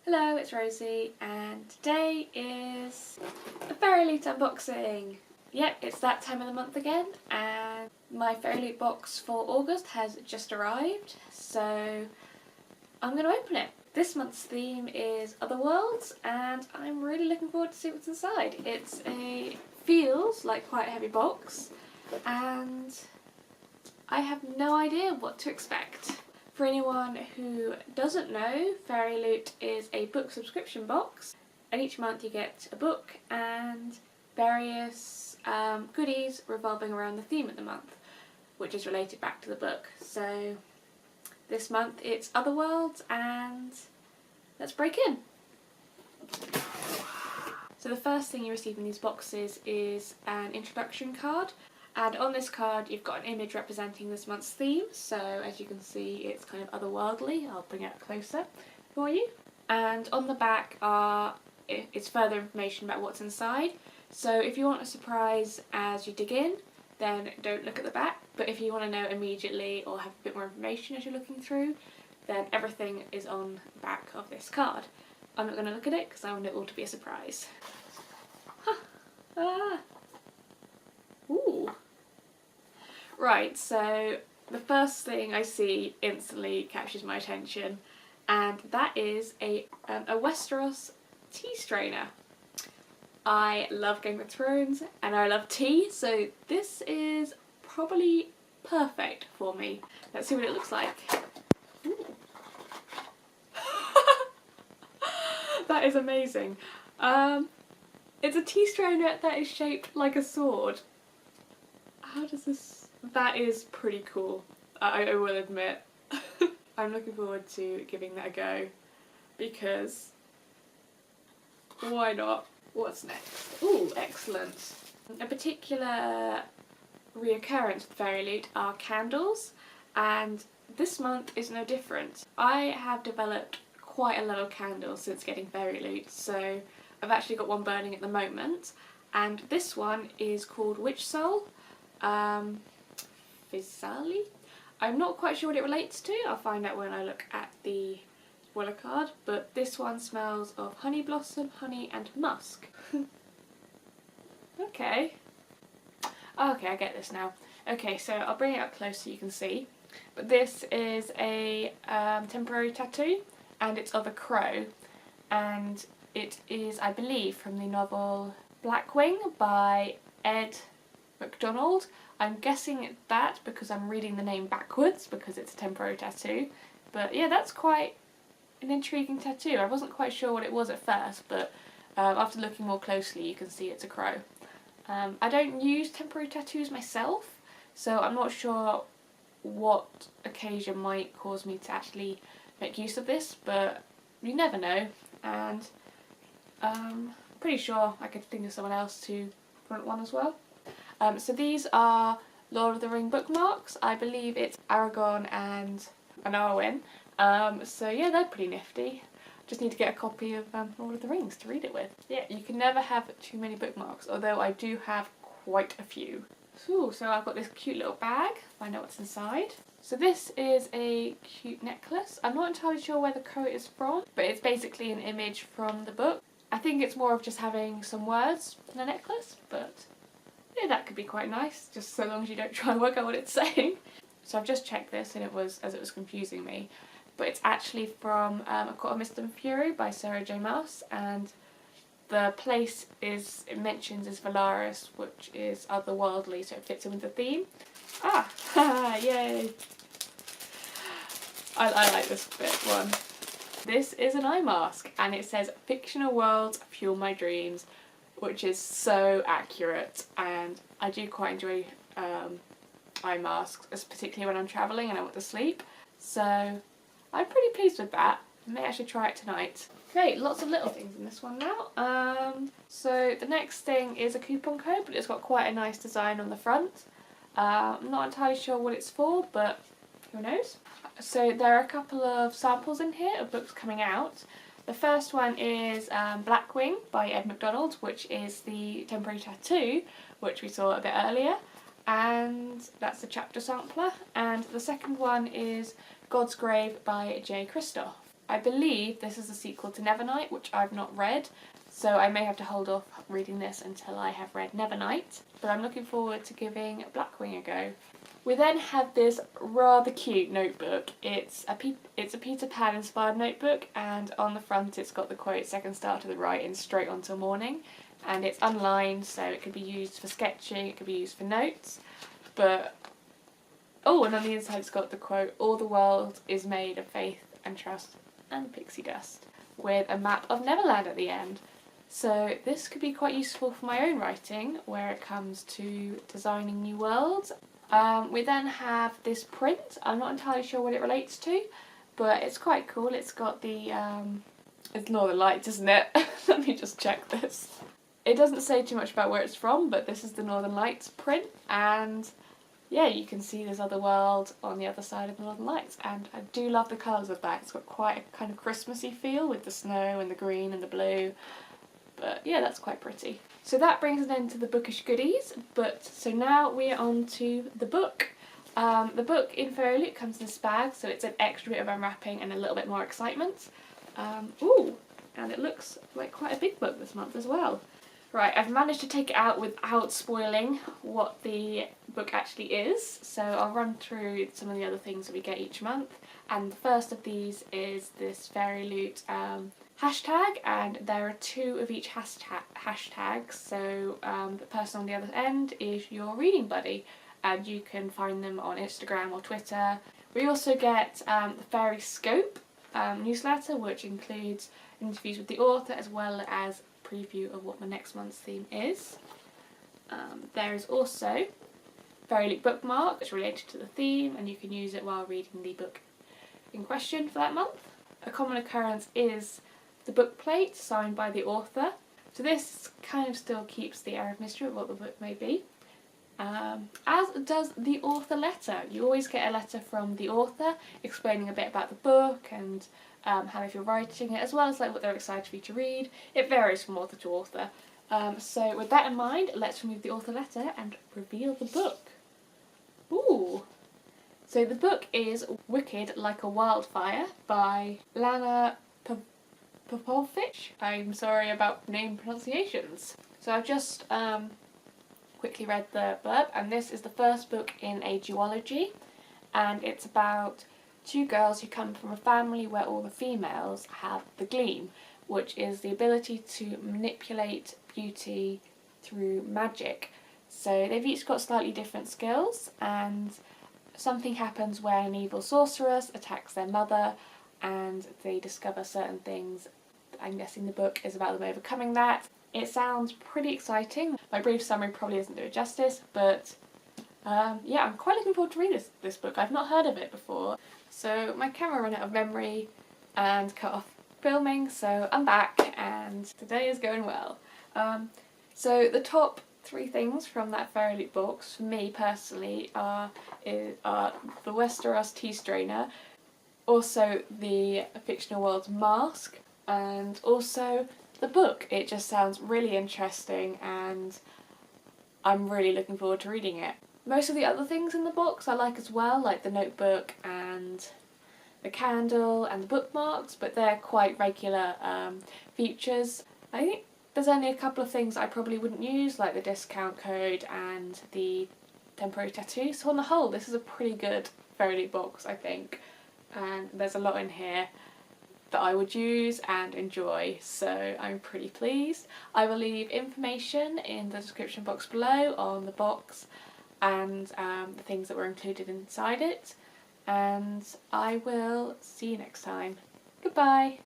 Hello, it's Rosie, and today is a FairyLoot unboxing. Yep, it's that time of the month again, and my FairyLoot box for August has just arrived, so I'm going to open it. This month's theme is Other Worlds, and I'm really looking forward to see what's inside. Feels like quite a heavy box, and I have no idea what to expect. For anyone who doesn't know, FairyLoot is a book subscription box, and each month you get a book and various goodies revolving around the theme of the month, which is related back to the book. So this month it's Otherworlds, and let's break in. So the first thing you receive in these boxes is an introduction card. And on this card you've got an image representing this month's theme, so as you can see it's kind of otherworldly. I'll bring it up closer for you. And on the back is further information about what's inside. So if you want a surprise as you dig in, then don't look at the back, but if you want to know immediately or have a bit more information as you're looking through, then everything is on the back of this card. I'm not going to look at it because I want it all to be a surprise. Ooh. Right, so the first thing I see instantly captures my attention, and that is a Westeros tea strainer. I love Game of Thrones and I love tea, so this is probably perfect for me. Let's see what it looks like. Ooh. That is amazing. It's a tea strainer that is shaped like a sword. How does this... That is pretty cool, I will admit. I'm looking forward to giving that a go, because why not? What's next? Ooh, excellent. A particular reoccurrence with FairyLoot are candles, and this month is no different. I have developed quite a lot of candles since getting FairyLoot, so I've actually got one burning at the moment, and this one is called Witchsoul. I'm not quite sure what it relates to. I'll find out when I look at the spoiler card, but this one smells of honey blossom, honey and musk. Okay, I get this now. Okay, so I'll bring it up close so you can see. But this is a temporary tattoo, and it's of a crow, and it is, I believe, from the novel Blackwing by Ed McDonald. I'm guessing that because I'm reading the name backwards because it's a temporary tattoo. But yeah, that's quite an intriguing tattoo. I wasn't quite sure what it was at first, but after looking more closely you can see it's a crow. I don't use temporary tattoos myself, so I'm not sure what occasion might cause me to actually make use of this, but you never know, and I'm pretty sure I could think of someone else to front one as well. So these are Lord of the Ring bookmarks. I believe it's Aragorn and Arwen. So yeah, they're pretty nifty. Just need to get a copy of Lord of the Rings to read it with. Yeah, you can never have too many bookmarks, although I do have quite a few. Ooh, so I've got this cute little bag. Find out what's inside. So this is a cute necklace. I'm not entirely sure where the quote is from, but it's basically an image from the book. I think it's more of just having some words in a necklace, but yeah, that could be quite nice, just so long as you don't try and work out what it's saying. So I've just checked this, and it was confusing me, but it's actually from A Court of Mist and Fury by Sarah J. Maas, and the place it mentions is Velaris, which is otherworldly, so it fits in with the theme. Ah, yay! I like this bit one. This is an eye mask, and it says "Fictional worlds fuel my dreams," which is so accurate, and I do quite enjoy eye masks, particularly when I'm travelling and I want to sleep. So I'm pretty pleased with that. I may actually try it tonight. Great, lots of little things in this one now. So the next thing is a coupon code, but it's got quite a nice design on the front. I'm not entirely sure what it's for, but who knows. So there are a couple of samples in here of books coming out. The first one is Blackwing by Ed McDonald, which is the temporary tattoo, which we saw a bit earlier, and that's the chapter sampler. And the second one is God's Grave by J. Christoph. I believe this is a sequel to Nevernight, which I've not read, so I may have to hold off reading this until I have read Nevernight, but I'm looking forward to giving Blackwing a go. We then have this rather cute notebook. It's a Peter Pan inspired notebook, and on the front it's got the quote, "Second star to the right and straight on till morning," and it's unlined, so it could be used for sketching, it could be used for notes, but oh, and on the inside it's got the quote, "All the world is made of faith and trust and pixie dust," with a map of Neverland at the end. So this could be quite useful for my own writing where it comes to designing new worlds. We then have this print. I'm not entirely sure what it relates to, but it's quite cool. It's got the, it's Northern Lights, isn't it? Let me just check this. It doesn't say too much about where it's from, but this is the Northern Lights print, and yeah, you can see this other world on the other side of the Northern Lights, and I do love the colours of that. It's got quite a kind of Christmassy feel with the snow and the green and the blue, but yeah, that's quite pretty. So that brings an end to the bookish goodies, but so now we're on to the book. The book in FairyLoot comes in this bag, so it's an extra bit of unwrapping and a little bit more excitement. Ooh, and it looks like quite a big book this month as well. Right, I've managed to take it out without spoiling what the book actually is, so I'll run through some of the other things that we get each month. And the first of these is this FairyLoot hashtag, and there are 2 of each hashtag, so the person on the other end is your reading buddy, and you can find them on Instagram or Twitter. We also get the Fairy Scope newsletter, which includes interviews with the author as well as preview of what the next month's theme is. There is also FairyLoot Bookmark, which is related to the theme, and you can use it while reading the book in question for that month. A common occurrence is the book plate signed by the author. So this kind of still keeps the air of mystery of what the book may be. As does the author letter. You always get a letter from the author explaining a bit about the book and how they feel writing it, as well as like what they're excited for you to read. It varies from author to author. So with that in mind, let's remove the author letter and reveal the book. Ooh! So the book is Wicked Like a Wildfire by Lana Popovic. I'm sorry about name pronunciations. So I've just quickly read the blurb, and this is the first book in a duology, and it's about 2 girls who come from a family where all the females have the gleam, which is the ability to manipulate beauty through magic. So they've each got slightly different skills, and something happens where an evil sorceress attacks their mother and they discover certain things. I'm guessing the book is about them overcoming that. It sounds pretty exciting. My brief summary probably doesn't do it justice, but yeah, I'm quite looking forward to read this book. I've not heard of it before. So my camera ran out of memory and cut off filming, so I'm back and today is going well. So the top 3 things from that FairyLoot box for me personally are the Westeros tea strainer, also the Fictional World's mask, and also the book. It just sounds really interesting and I'm really looking forward to reading it. Most of the other things in the box I like as well, like the notebook and the candle and the bookmarks, but they're quite regular features. I think there's only a couple of things I probably wouldn't use, like the discount code and the temporary tattoo. So on the whole, this is a pretty good FairyLoot box, I think, and there's a lot in here that I would use and enjoy, so I'm pretty pleased. I will leave information in the description box below on the box and the things that were included inside it, and I will see you next time. Goodbye!